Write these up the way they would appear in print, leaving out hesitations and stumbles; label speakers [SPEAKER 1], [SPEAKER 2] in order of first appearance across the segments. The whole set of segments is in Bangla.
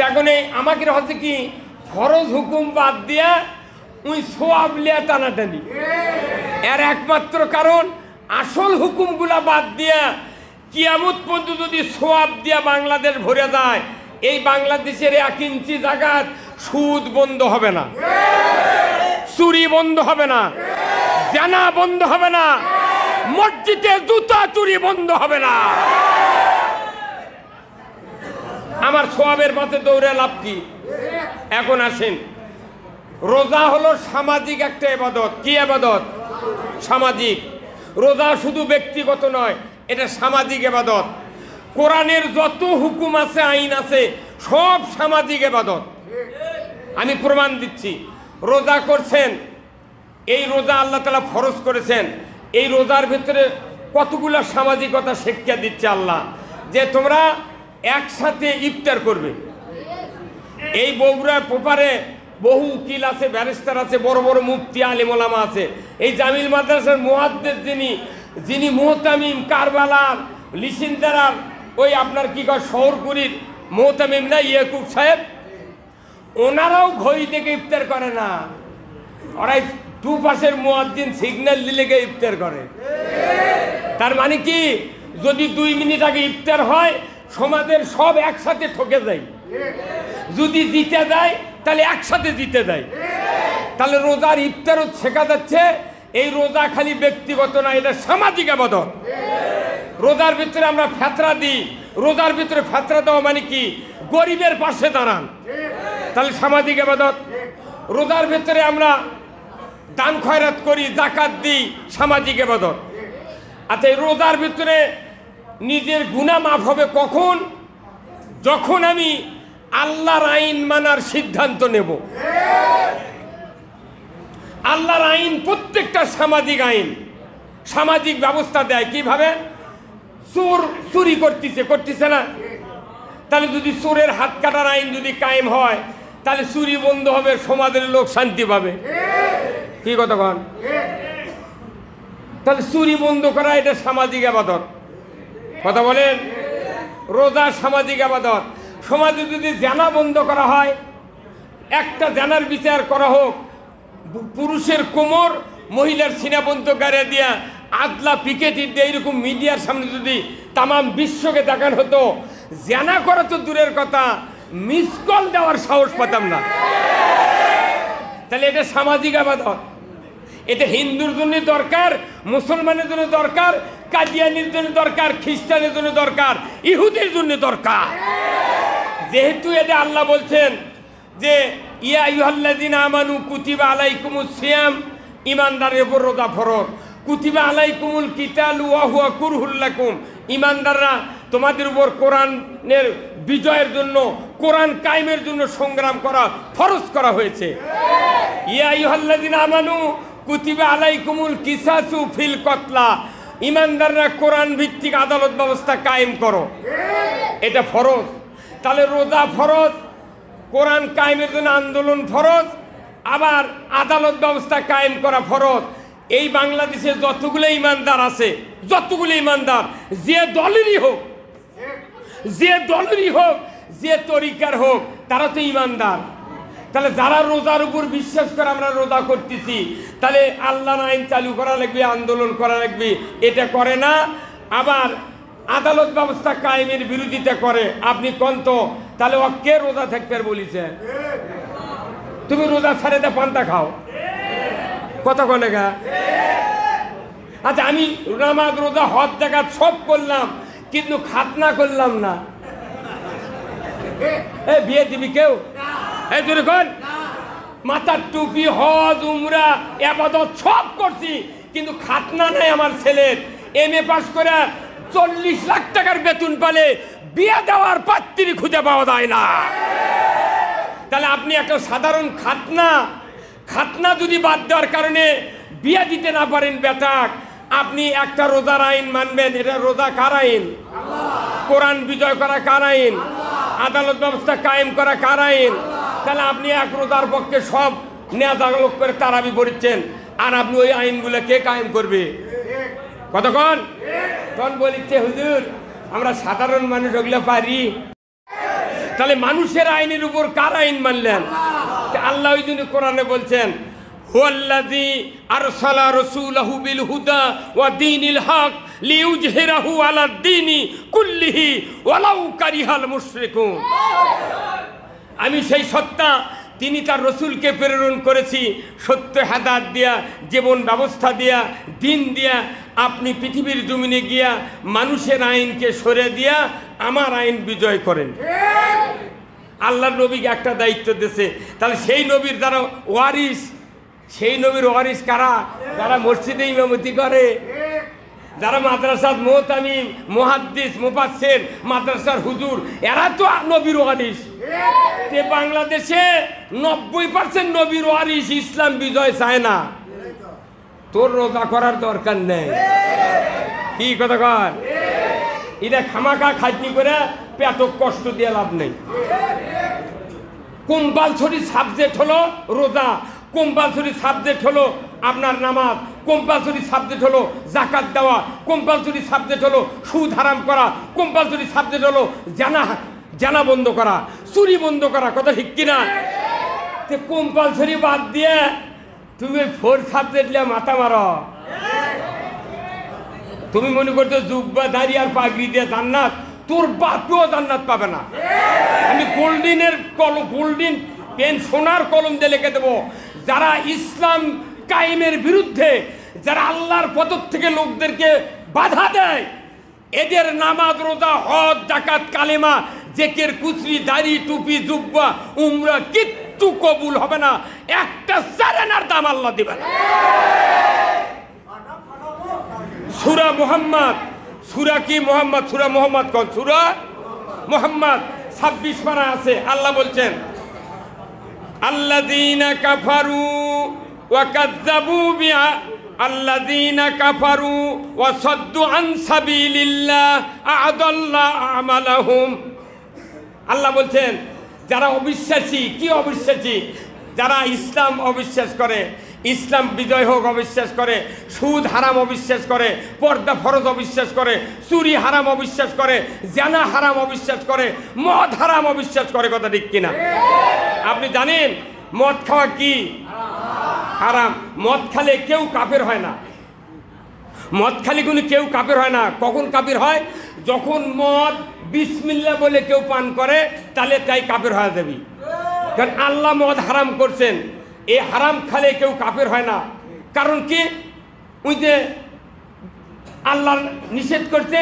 [SPEAKER 1] এখন এই আমাকে হচ্ছে কি ফরজ হুকুম বাদ দিয়া ওই সোয়াব লিয়া টানাটানি, এর একমাত্র কারণ আসল হুকুমগুলা বাদ দিয়া কিয়ামত পর্যন্ত যদি সোয়াব দিয়া বাংলাদেশ ভরে যায়, এই বাংলাদেশের 1 ইঞ্চি জায়গা সুদ বন্ধ হবে না, চুরি বন্ধ হবে না, জানা বন্ধ হবে না, মসজিদে জুতা চুরি বন্ধ হবে না। আমার সোয়াবের পথে দৌড়ে লাভ কি? এখন আসেন, রোজা হলো সামাজিক একটা ইবাদত। কি ইবাদত? সামাজিক। রোজা শুধু ব্যক্তিগত নয়, এটা সামাজিক ইবাদত। কোরআনের যত হুকুম আছে, আইন আছে, সব সামাজিক ইবাদত। আমি প্রমাণ দিচ্ছি। রোজা করছেন, এই রোজা আল্লাহ তাআলা ফরজ করেছেন। এই রোজার ভিতরে কতগুলো সামাজিকতা শিক্ষা দিচ্ছে আল্লাহ, যে তোমরা একসাথে ইফতার করবে। এই বগুড়ার পোপারে বহু উকিল আছে, ব্যারিস্টার আছে, বড় বড় মুফতি আলিম ওলামা আছে। এই জামিল মাদ্রাসার মুহাদ্দিস যিনি মুহতামিম কারবালার লিসিনদারার ওই আপনার কি কয় শহরপুরীর মুহতামিম না ইয়াকুব সাহেব, ওনারাও ঘড়ি থেকে ইফতার করে না, ওরাই দুপাশের মুয়াজ্জিন সিগন্যাল দিলে গিয়ে ইফতার করে। তার মানে কি, যদি 2 মিনিট আগে ইফতার হয় সমাজের সব একসাথে ঠকে যায়, যদি জিতে যায় তাহলে একসাথে জিতে যায়। তাহলে রোজার ইফতারও শেখা যাচ্ছে। এই রোজা খালি ব্যক্তিগত না, এটা সামাজিক ইবাদত। রোজার ভিতরে আমরা ফেতরা দিই, রোজার ভিতরে ফেতরা দেওয়া মানে কি, গরিবের পাশে দাঁড়ান, তাহলে সামাজিক ইবাদত। রোজার ভিতরে আমরা দান খয়রাত করি, যাকাত দিই, সামাজিক ইবাদত। আচ্ছা, এই রোজার ভিতরে নিজের গুনাহ মাফ হবে কখন? যখন আমি আল্লাহর আইন মানার সিদ্ধান্ত নেব। আল্লাহর আইন প্রত্যেকটা সামাজিক আইন, সামাজিক ব্যবস্থা দেয়। কিভাবে? চোর চুরি করতেছে না, তাহলে যদি চোরের হাত কাটার আইন যদি কায়েম হয়, তাহলে চুরি বন্ধ হবে, সমাজের লোক শান্তি পাবে। কি কথা কন? তাহলে চুরি বন্ধ করা এটা সামাজিক ইবাদত। কথা বলেন, রোজা সামাজিক ইবাদত। সমাজে যদি জানা বন্ধ করা হয়, একটা জানার বিচার করা হোক, পুরুষের কোমর মহিলার সিনা বন্ধ গাড়ি দিয়া আদলা পিকেটি দিয়ে এরকম মিডিয়ার সামনে যদি তামাম বিশ্বকে দেখানো হতো, জানা করা তো দূরের কথা, মিস কল দেওয়ার সাহস পেতাম না। তাহলে এটা সামাজিক ইবাদত। এটা হিন্দুর জন্য দরকার, মুসলমানের জন্য দরকার, কাদিয়ানির জন্য দরকার, খ্রিস্টানের জন্য দরকার, ইহুদির জন্য দরকার। যেহেতু এটা আল্লাহ বলছেন যে ইয়া আইয়ুহাল্লাযীনা আমানু কুতিবা আলাইকুমুস সিয়াম, ঈমানদারের উপর রোজা ফরজ। কুতিবা আলাইকুমুল কিতালু ওয়া হুয়া কুরহুল লাকুম, ঈমানদাররা তোমাদের উপর কোরআনের বিজয়ের জন্য, কোরআন কায়েমের জন্য সংগ্রাম করা ফরজ করা হয়েছে। ইয়া আইয়ুহাল্লাযীনা আমানু কুতিবা আলাইকুমুল কিসাসু ফিল কতলা, ঈমানদাররা কোরআন ভিত্তিক আদালত ব্যবস্থা কায়েম করো, এটা ফরজ। তাহলে রোজা ফরজ, কোরআন কায়েমের জন্য আন্দোলন ফরজ, আবার আদালত ব্যবস্থা কায়েম করা ফরজ। এই বাংলাদেশে যতগুলো ইমানদার আছে, যতগুলো ইমানদার, যে দলেরই হোক, যে দলেরই হোক, যে তরিকার হোক, তারা তো ইমানদার। তাহলে যারা রোজার উপর বিশ্বাস করে আমরা রোজা করতেছি, তাহলে আল্লাহর আইন চালু করা লাগবে, আন্দোলন করা লাগবে, এটা করে না। আবার আদালত ব্যবস্থা কায়েমের বিরোধিতা করে। আপনি কন্ত, তাহলে কে রোজা থাকতে আর বলিছে? তুমি রোজা ছাড়ে দে, পান্তা খাও, কত কনে গা? আচ্ছা, আমি নামাজ রোজা হজ জাকাত সব করলাম, কিন্তু খাতনা করলাম না। বিয়ে দিবি কেউ? এই জোরে কোন? মাথার টুপি, হজ, উমরা, ইবাদত সব করছি, কিন্তু খাতনা নাই আমার ছেলের। MA পাস করে 40 লাখ টাকার বেতন পালে বিয়ে দেওয়ার পাত্রী খুঁজে পাওয়া যায় না। তাহলে আপনি একটা সাধারণ খাতনা যদি বাদ দেওয়ার কারণে বিয়ে দিতে না পারেন বেটাক, আপনি একটা রোজার আইন মানবেন, এটা রোজা কার আইন? কোরআন বিজয় করা কার আইন? আদালত ব্যবস্থা কায়েম করা কার আইন? তাহলে আপনি এক রোজার পক্ষে সব নেয়াজালোক করে তারাবি পড়ছেন, আর আপনি ওই আইনগুলো কে কায়েম করবে? কতক্ষণ তখন বলিচ্ছে হুজুর আমরা সাধারণ মানুষ ওগুলো পারি। তাহলে মানুষের আইনের উপর কার আইন মানলেন? আল্লাহ ওই জন্য কোরআনে বলছেন, হুয়াল্লাযী আরসালা রাসূলাহু বিল হুদা ওয়া দীনিল হক লিইয়ুযহিরাহু আলাদ দীনি কুল্লিহি ওয়ালাউ কারিহাল মুশরিকুন। আমি সেই সত্তা, তিনি তার রসুলকে প্রেরণ করেছি সত্য হেদায়েত দিয়া, জীবন ব্যবস্থা দিয়া, দিন দিয়া। আপনি পৃথিবীর জমিনে গিয়া মানুষের আইনকে সরে দিয়া আমার আইন বিজয় করেন। আল্লাহর নবীকে একটা দায়িত্ব দিয়েছে। তাহলে সেই নবীর যারা ওয়ারিস, সেই নবীর ওয়ারিস কারা? যারা মসজিদে ইমামতি করে, যারা মাদ্রাসার মুহতামিম, মুহাদ্দিস, মুফাসসির, মাদ্রাসার হুজুর, এরা তো নবীর ওয়ারিস। তে বাংলাদেশে 90% নবীর ওয়ারিস ইসলাম বিজয় চায় না। তোর রোজা করার দরকার নেই। কি কথা কর? এটা খামাখা খাটনি করে পেট কষ্ট দিয়ে লাভ নেই। কম্পালসরি সাবজেক্ট হলো রোজা, কম্পালসরি সাবজেক্ট হলো আপনার নামাজ, কম্পালসরি সাবজেক্ট হলো যাকাত দেওয়া, কম্পালসরি সাবজেক্ট হলো সুদ হারাম করা, কম্পালসরি সাবজেক্ট হলো জানা বন্ধ করা, চুরি বন্ধ করা। কথা ঠিক কিনা? তে কম্পালসরি বাদ দিয়ে তুমি 4 সাবজেক্ট নিয়ে মাথা মারো। তুমি মনে করছো জুব্বা দাড়ি আর পাগড়ি দিয়ে জান্নাত? তোর বাপও জান্নাত পাবে না। আমি গোল্ডেন পেন, সোনার কলম দিয়ে লিখে দেবো, যারা ইসলাম কায়েমের বিরুদ্ধে, যারা আল্লাহর পথ থেকে লোকদেরকে বাধা দেয়, এদের নামাজ, রোজা, হজ, যাকাত, কালেমা, জেকের, কুচরি, দাড়ি, টুপি, জুব্বা, উমরা কিচ্ছু কবুল হবে না। একটা সারেনার দাম আল্লাহ দিবে না। সূরা মুহাম্মদ, সূরা কি মুহাম্মদ? সূরা মুহাম্মদ কোন? সূরা মুহাম্মদ 26 পারা আছে। আল্লাহ বলছেন, আল্লাযীনা কাফারু ওয়া কাযযাবু আল্লাযীনা কাফারু ওয়া সাদ্দু আন সাবিলিল্লাহ আ'দাল্লা আমালাহুম। আল্লাহ বলছেন, যারা অবিশ্বাসী, কি অবিশ্বাসী? যারা ইসলাম অবিশ্বাস করে, ইসলাম বিজয় হোক অবিশ্বাস করে, সুদ হারাম অবিশ্বাস করে, পর্দা ফরজ অবিশ্বাস করে, চুরি হারাম অবিশ্বাস করে, জানা হারাম অবিশ্বাস করে, মদ হারাম অবিশ্বাস করে। কথা ঠিক কিনা? আপনি জানেন মদ খাওয়া কি হারাম? মদ খালে কেউ কাফের হয় না। মদ খালে কোনো কেউ কাফের হয় না। কখন কাফের হয়? যখন মদ বিসমিল্লাহ বলে কেউ পান করে, তাহলে তাই কাফের হয়ে যাবি। কারণ আল্লাহ মদ হারাম করছেন, এই হারাম খালে কেউ কাফের হয় না। কারণ কি? ওই যে আল্লাহ নিষেধ করছে,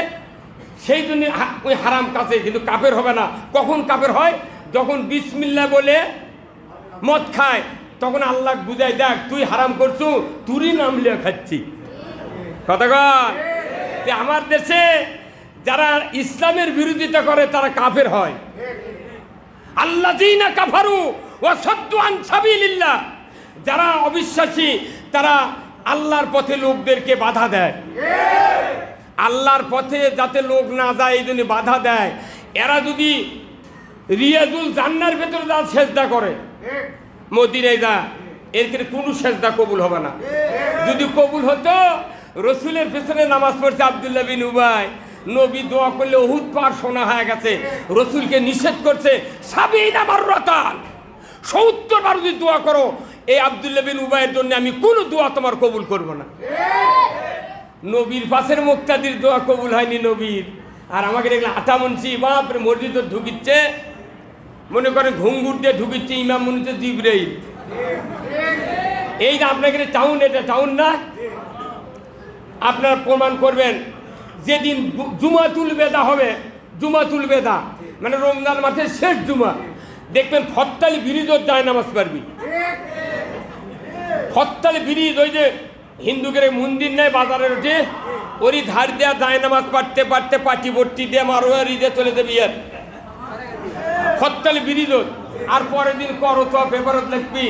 [SPEAKER 1] সেই জন্য ওই হারাম কাছে, কিন্তু কাফের হবে না। কখন কাফের হয়? যখন বিসমিল্লাহ বলে মদ খায়, তখন আল্লাহ বুঝাই, দেখ তুই হারাম করছু, তুরই নাম লিয়ে খাচ্ছি। কথা কয়? আমার দেশে যারা ইসলামের বিরোধিতা করে তারা কাফের হয়। আল্লাযীনা কাফারু ওয়া সাদ্দু আন সাবিলিল্লাহ, যারা অবিশ্বাসী, তারা আল্লাহর পথে লোকদেরকে বাধা দেয়। আল্লাহর পথে যাতে লোক না যায় এই জন্য বাধা দেয়। এরা যদি রিয়াজুল জান্নার ভেতরে যা সেজদা করে, মদিনায় যা, এর কোনো সেজদা কবুল হবে না। যদি কবুল হতো, রসুলের পেছনে নামাজ পড়ছে আব্দুল্লাহ বিন উবাই, নবী দোয়া করলে উহুদ পাহাড় সোনা হয়ে গেছে। রসুলকে নিষেধ করছে 70 মাররাতান, 70 বার যদি দোয়া করো এই আব্দুল্লাহ বিন উবাইয়ের জন্য আমি কোনো দোয়া তোমার কবুল করব না। নবীর পাশের মুক্তাদির দোয়া কবুল হয়নি নবীর। আর আমাকে দেখলে আটা মুন্সি বাপরে মসজিদে ঢুকিচ্ছে, মনে করে ঘুঙ্গুর দিয়ে ঢুকিচ্ছে, ইমাম মনে হচ্ছে জিবরাইল। এই যে আপনাকে টাউন, এটা টাউন না? আপনারা প্রমাণ করবেন, যেদিন জুমাতুল বেদা হবে, জুমাতুল বেদা মানে রমজান মাসের শেষ জুমা, দেখবেন ফত্তালি ব্রিজও যায় নামাজ পারবি। ফত্তালি ব্রিজ, ওই যে হিন্দুদের মন্দির নেই বাজারের ওঠে, ওরই ধার দেওয়া যায় নামাজ পাঠতে পাঠতে পাটি ভর্তি দিয়ে মারোয়ার ঈদে চলে যাবি। আর ফত্তালি ব্রিজ, আর পরের দিন করত পেপারত লিখবি,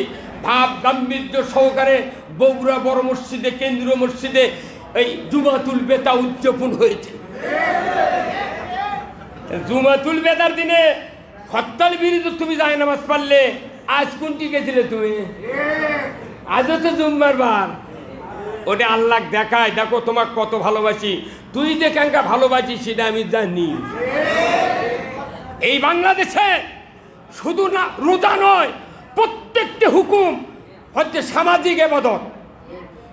[SPEAKER 1] ভাব গাম্ভীর্য সহকারে বগুড়া বড় মসজিদে, কেন্দ্রীয় মসজিদে এই জুমাতুল বেদা উদযাপন হয়েছে। জুমাতুল বেদার দিনে ফত্তাল ব্রিজ তুমি যায় নামাজ পড়লে, আজ কোনটি গেছিলে তুমি? আজও তো জুম্মার বার। ওটা আল্লাহ দেখায়, দেখো তোমাকে কত ভালোবাসি, তুই যে কেনকা ভালোবাসিস সেটা আমি জানি। এই বাংলাদেশে শুধু না রোজা নয়, প্রত্যেকটি হুকুম হচ্ছে সামাজিক ইবাদত।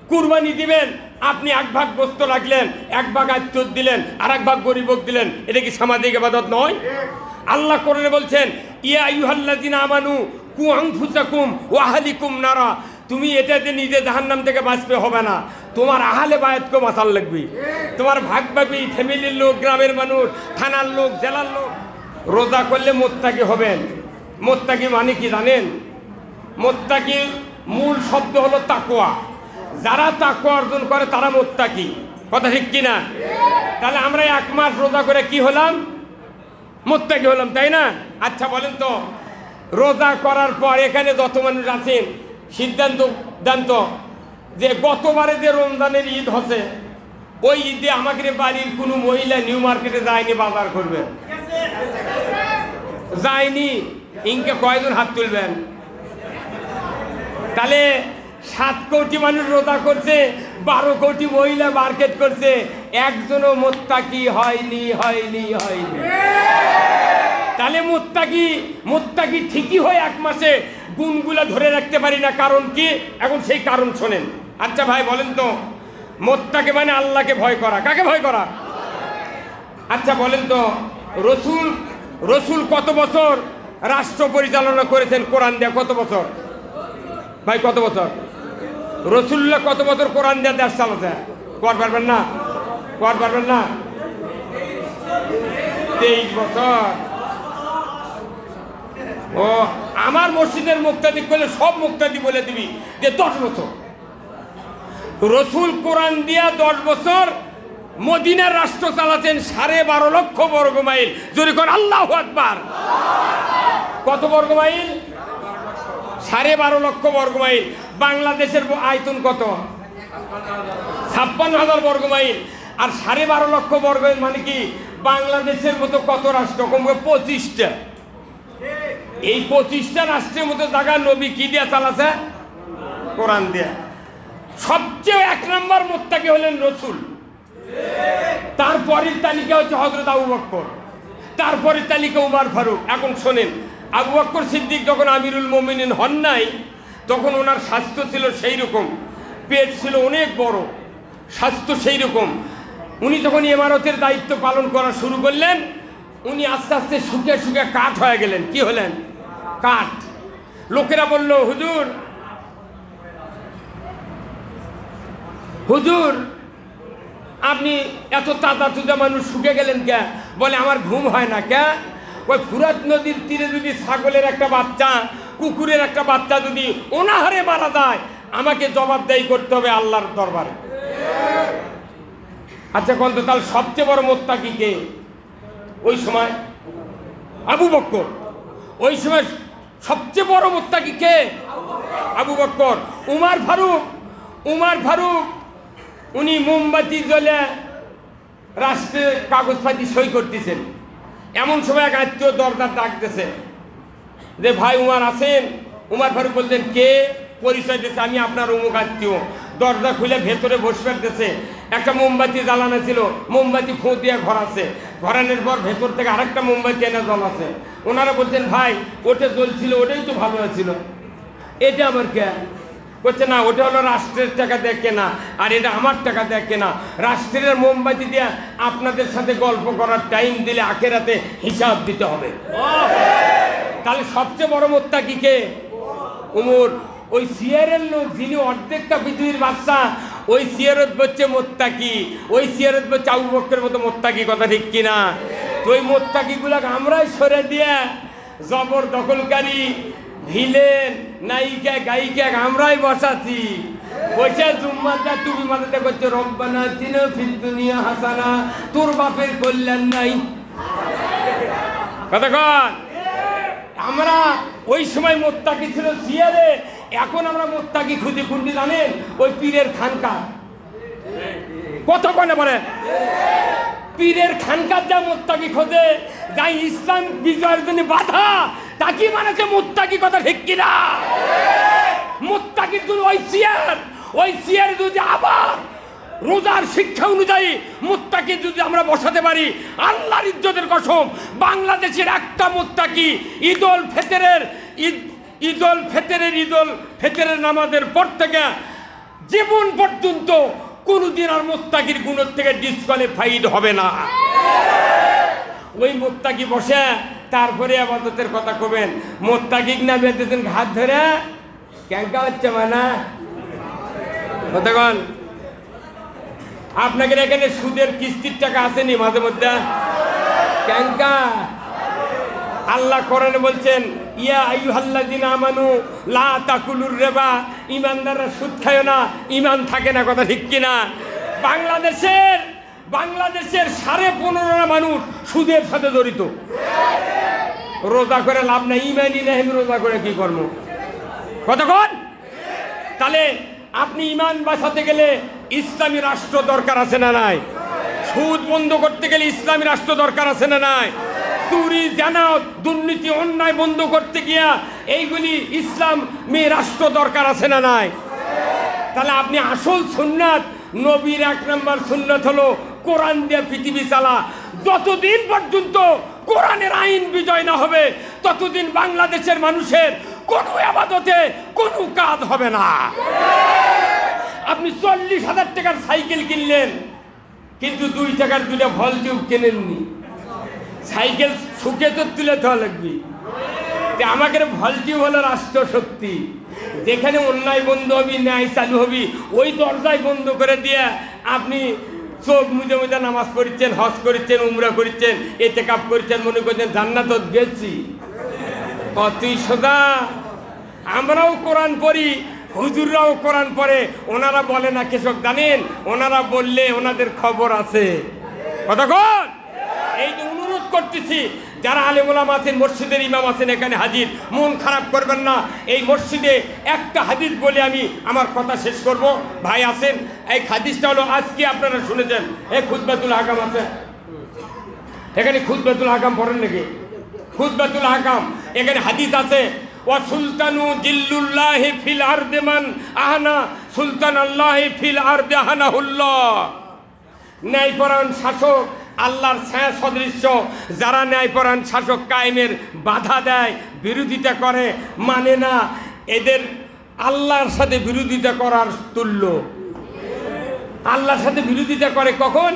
[SPEAKER 1] কুরবানি দিবেন, আপনি এক ভাগ গোস্ত রাখলেন, এক ভাগ আত্মীয় দিলেন, আর এক ভাগ গরিবক দিলেন, এটা কি সামাজিক ইবাদত নয়? আল্লাহ কোরআনে বলছেন, ইয়া আইয়ুহাল্লাযিনা আমানু কু আনফুসাকুম ওয়া আহলিকুম নারা, তুমি এটাতে নিজে জাহান্নাম থেকে বাঁচতে হবে না, তোমার আহলে বায়াতকে বাঁচার লাগবে। তোমার ভাগ ভাবি, ফ্যামিলির লোক, গ্রামের মানুষ, থানার লোক, জেলার লোক। রোজা করলে মুত্তাকি হবেন। মুত্তাকি মানে কি জানেন? মুত্তাকির মূল শব্দ হলো তাকওয়া। যারা তাকওয়া অর্জন করে তারা মুত্তাকি। কথা ঠিক কিনা? তাহলে আমরা 1 মাস রোজা করে কি হলাম? মুত্তাকি হলাম, তাই না? আচ্ছা বলেন তো, রোজা করার পর এখানে যত মানুষ আছেন সিদ্ধান্ত দেন তো, যে গতবারে যে রমজানের ঈদ হচ্ছে, ওই ঈদে আমাদের বাড়ির কোনো মহিলা নিউ মার্কেটে যায়নি বাজার করবে? যায়নি। ইনকে কয়জন হাত তুলবেন? তাহলে 7 কোটি মানুষ রোজা করছে, 12 কোটি মহিলা মার্কেট করছে, একজনও মুত্তাকি হয়নি। তাহলে মুত্তাকি ঠিকই হয় 1 মাসে গুণগুলা ধরে রাখতে পারি না, কারণ কি? এখন সেই কারণ শোনেন। আচ্ছা ভাই বলেন তো, মুত্তাকি মানে আল্লাহকে ভয় করা। কাকে ভয় করা? আচ্ছা বলেন তো, রসুল কত বছর রাষ্ট্র পরিচালনা করেছেন কোরআন দিয়ে? কত বছর ভাই? কত বছর? রসুল্লাহ কত বছর কোরআন দিয়ে দেশ চালাতে? কর পারবেন না? 23 বছর। ও আমার মসজিদের মুক্তাদি করলে সব মুক্তাদি বলে দিবি যে 10 বছর। রসুল কোরআন দিয়া 10 বছর মদিনার রাষ্ট্র চালাতেন 12.5 লক্ষ বর্গ মাইল। জোরে কর আল্লাহু আকবার। কত বর্গ মাইল? 12.5 লক্ষ বর্গ মাইল। বাংলাদেশের আয়তন কত? 56,000 বর্গ মাইল। আর 12.5 লক্ষ বর্গ মাইল মানে কি? বাংলাদেশের মতো কত রাষ্ট্র? কমবে 25টা। এই 25টা রাষ্ট্রের মতো জায়গা নবী কি দিয়ে চালাছে? কোরআন দিয়ে। সবচেয়ে 1 নম্বর মুত্তাকি হলেন রসুল। তারপরের তালিকা হচ্ছে হযরত আবু বকর, তারপরের তালিকা উমর ফারুক। এখন শোনেন, আবু বকর সিদ্দিক যখন আমিরুল মুমিনিন হন নাই, তখন ওনার স্বাস্থ্য ছিল সেই রকম, পেট ছিল অনেক বড়, স্বাস্থ্য সেই রকম। উনি যখন ইমারতের দায়িত্ব পালন করা শুরু করলেন, উনি আস্তে আস্তে শুকিয়ে শুকিয়ে কাঠ হয়ে গেলেন। কি হলেন? কাঠ। লোকেরা বলল, হুজুর আপনি এত তাজা তুজা মানুষ শুকিয়ে গেলেন কে? বলে আমার ঘুম হয় না। কে? ওই ফুরাত নদীর তীরে যদি ছাগলের একটা বাচ্চা, কুকুরের একটা বাচ্চা যদি অনাহারে মারা যায়, আমাকে জবাবদাহি করতে হবে আল্লাহর দরবারে। আচ্ছা কোন তো, তাহলে সবচেয়ে বড় মুত্তাকি কে? ওই সময় আবু বকর। ওই সময় সবচেয়ে বড় মুত্তাকি কে? আবু বকর। উমর ফারুক উনি মোমবাতি জ্বলে রাষ্ট্রের কাগজপাতি সই করতেছেন। এমন সময় এক আত্মীয় দরজার ডাকতেছে যে ভাই উমর আছেন? উমর ফারুক বলছেন, কে? পরিচয় দিয়েছে, আমি আপনার অমুক আত্মীয়। দরজা খুলে ভেতরে বসে ফেলতেছে। একটা মোমবাতি জ্বালানো ছিল, মোমবাতি ফোঁ দিয়ে ঘরাচ্ছে। ঘরানোর পর ভেতর থেকে আরেকটা মোমবাতি এনে জ্বলাচ্ছে। ওনারা বলছেন, ভাই ওটা জ্বলছিল, ওটাই তো ভালো ছিল, এটা আমার কে? বলছে না, ওটা হলো রাষ্ট্রের টাকা দিয়ে কেনা, আর এটা আমার টাকা দিয়ে কেনা। রাষ্ট্রের মোমবাতি দিয়ে আপনাদের সাথে গল্প করার টাইম দিলে আখেরাতে হিসাব দিতে হবে। তাহলে সবচেয়ে বড় মুত্তাকি কে? উমর। ওই সিয়ারের লোক যিনি অর্ধেকটা পৃথিবীর বাদশা, ওই সিয়ারত হচ্ছে মুত্তাকি। ওই সিয়ারত হচ্ছে আবু বকরের মতো মুত্তাকি। কথা ঠিক কিনা? তো ওই মুত্তাকিগুলাকে আমরাই সরে দিয়ে জবর দখলকারী, ভিলেন, নায়িকা, গায়িকা আমরাই বসাচ্ছি। বসে জুম্মাটা টুপি মাথাতে করছে, রব্বানা আতিনা ফিদ দুনিয়া হাসানা। তোর বাপের কল্যাণ নাই। কতক্ষণ? আমরা ওই সময় মুত্তাকি ছিল সিয়ারে, এখন আমরা মুত্তাকি খুঁজি কোনটি জানেন? ওই পীরের খানকা। কতক্ষণে বলে পীরের খানকার যা মুত্তাকি খোঁজে, যাই ইসলাম বিজয়ের জন্য বাধা, তাকে মানেছে মুত্তাকি। কথা ঠিক কিনা? মুত্তাকির জন্য ওই সিয়ার যদি আবার রোজার শিক্ষা অনুযায়ী মুত্তাকি যদি আমরা বসাতে পারি, আল্লাহর ইজ্জতের কসম, বাংলাদেশের একটা মুত্তাকি ঈদুল ফিতরের নামাজের পর থেকে জীবন পর্যন্ত কোনদিন আর মুত্তাকির গুণের থেকে ডিসকোয়ালিফাইড হবে না। ওই মুত্তাকি বসে তারপরে ইবাদতের কথা কবেন, মুত্তাকি না বেঁধেছেন ঘাত ধরে ক্যাঙ্কা হচ্ছে মানা কতক্ষণ। আপনাদের এখানে সুদের কিস্তির টাকা আসেনি মাঝে মধ্যে ক্যাঙ্কা? আল্লাহ কোরআনে বলছেন, ইয়া আইয়ুহাল্লাযিনা আমানু লা তাকুলুর রিবা, ঈমানদাররা সুদ খায় না, ঈমান থাকে না, কথা ঠিক কিনা? বাংলাদেশের 15.5 মানুষ সুদের সাথে জড়িত। রোজা করে লাভ নাই, ঈমানই নাই, আমি রোজা করে কি করব? কতক্ষণ? তাহলে আপনি ঈমান বাঁচাতে গেলে ইসলামী রাষ্ট্র দরকার আছে না নাই? সুদ বন্ধ করতে গেলে ইসলামী রাষ্ট্র দরকার আছে না নাই? চুরি, জানা, দুর্নীতি, অন্যায় বন্ধ করতে গিয়া এইগুলি ইসলামী রাষ্ট্র দরকার আছে না নাই? তাহলে আপনি আসল সুন্নাত, নবীর 1 নম্বর সুন্নাত হলো কোরআন দিয়ে পৃথিবী চালা। যতদিন পর্যন্ত কোরআনের আইন বিজয় না হবে ততদিন বাংলাদেশের মানুষের কোনো ইবাদতে কোনো কাজ হবে না। আপনি 40,000 টাকার সাইকেল কিনলেন, কিন্তু 2 টাকার 2টা ভল টিউব কেনেননি। সাইকেল শুকে তো তুলে দেওয়া লাগবে। আমাদের ভল টিউব হলো রাষ্ট্র শক্তি। যেখানে অন্যায় বন্ধ হবি, ন্যায় চালু হবি, ওই দরজায় বন্ধ করে দিয়ে আপনি চোখ মুজে মুজে নামাজ পড়ছেন, হজ করছেন, উমরা করছেন, ইতিকাফ করছেন, মনে করছেন জান্নাত গেছি। কতই সোজা। আমরাও কোরআন পড়ি, হুজুররাও কোরআন পড়ে, ওনারা বলে না কৃষক জানেন, ওনারা বললে ওনাদের খবর আছে। কতক্ষণ? এই যে অনুরোধ করতেছি, যারা আলেম ওলামা আছেন, মসজিদের ইমাম আছেন, এখানে হাজির, মন খারাপ করবেন না। এই মসজিদে একটা হাদিস বলে আমি আমার কথা শেষ করব। ভাই আছেন, এই হাদিসটা হলো আজকে আপনারা শুনেছেন, এই খুতবাতুল হাকাম আছে এখানে, খুতবাতুল হাকাম পড়েন নাকি? খুতবাতুল হাকাম এখানে হাদিস আছে, ওয়া সুলতানু জিল্লুল্লাহি ফিল আরদি মান আহনা সুলতানাল্লাহি ফিল আরদি আহনাহুল্লাহ। ন্যায়পরায়ণ শাসক আল্লাহর ছায়া সদৃশ্য। যারা ন্যায়পরায়ণ শাসক কায়েমের বাধা দেয়, বিরোধিতা করে, মানে না, এদের আল্লাহর সাথে বিরোধিতা করার তুল্য। আল্লাহর সাথে বিরোধিতা করে কখন?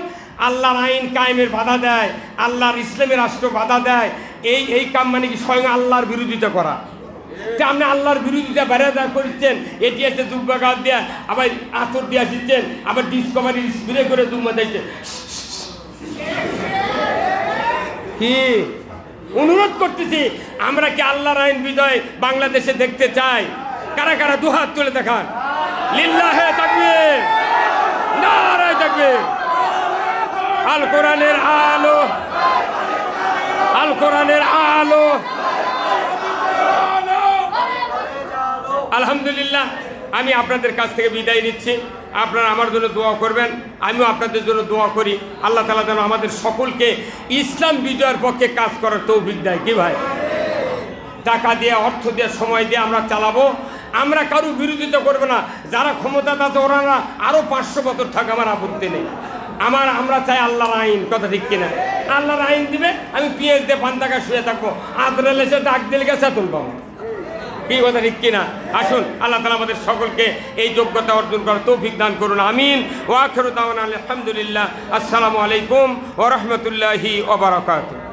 [SPEAKER 1] আল্লাহর আইন কায়েমের বাধা দেয়, আল্লাহর ইসলামী রাষ্ট্র বাধা দেয়। এই কাম মানে কি? স্বয়ং আল্লাহর বিরোধিতা করা। আপনি আল্লাহর বিরোধিতা বেড়ে দেওয়া করছেন, এটি আছে দুব্বা গাছ দেওয়া, আবার আতর দিয়ে দিচ্ছেন, আবার ডিসকভারি স্প্রে করে দুম্বা দিচ্ছেন। কি অনুরোধ করতেছি, আমরা কি আল্লাহর আইন বিজয় বাংলাদেশে দেখতে চাই? কারা কারা দুহাত তুলে দেখান। লিল্লাহে তাকবীর, নারায়ে তাকবীর। আল কোরআনের আলো, আল কোরআনের আলো। আলহামদুলিল্লাহ, আমি আপনাদের কাছ থেকে বিদায় নিচ্ছি। আপনারা আমার জন্য দোয়া করবেন, আমিও আপনাদের জন্য দোয়া করি। আল্লাহ তাআলা যেন আমাদের সকলকে ইসলাম বিজয়ের পক্ষে কাজ করার তৌফিক দেয়। কি ভাই? টাকা দিয়ে, অর্থ দিয়ে, সময় দিয়ে আমরা চালাবো। আমরা কারো বিরোধিতা করবো না। যারা ক্ষমতাতে আছে ওরা আরও 500 বছর থাক, আমার আপত্তি নেই। আমরা চাই আল্লাহর আইন, কথা ঠিক কিনা? আল্লাহর আইন দিবে, আমি পিএস দিয়ে 5 টাকা শুয়ে থাকবো, আদরেল এসে ডাক দিলে গেছে তুলবো। কি কথা ঠিক কিনা? আসুন, আল্লাহ তাআলা আমাদের সকলকে এই যোগ্যতা অর্জন করার তৌফিক দান করুন। আমিন। ওয়া আখিরু দাওয়ানা আলহামদুলিল্লাহ। আসসালামু আলাইকুম ওয়া রাহমাতুল্লাহি ওয়া বারাকাতুহু।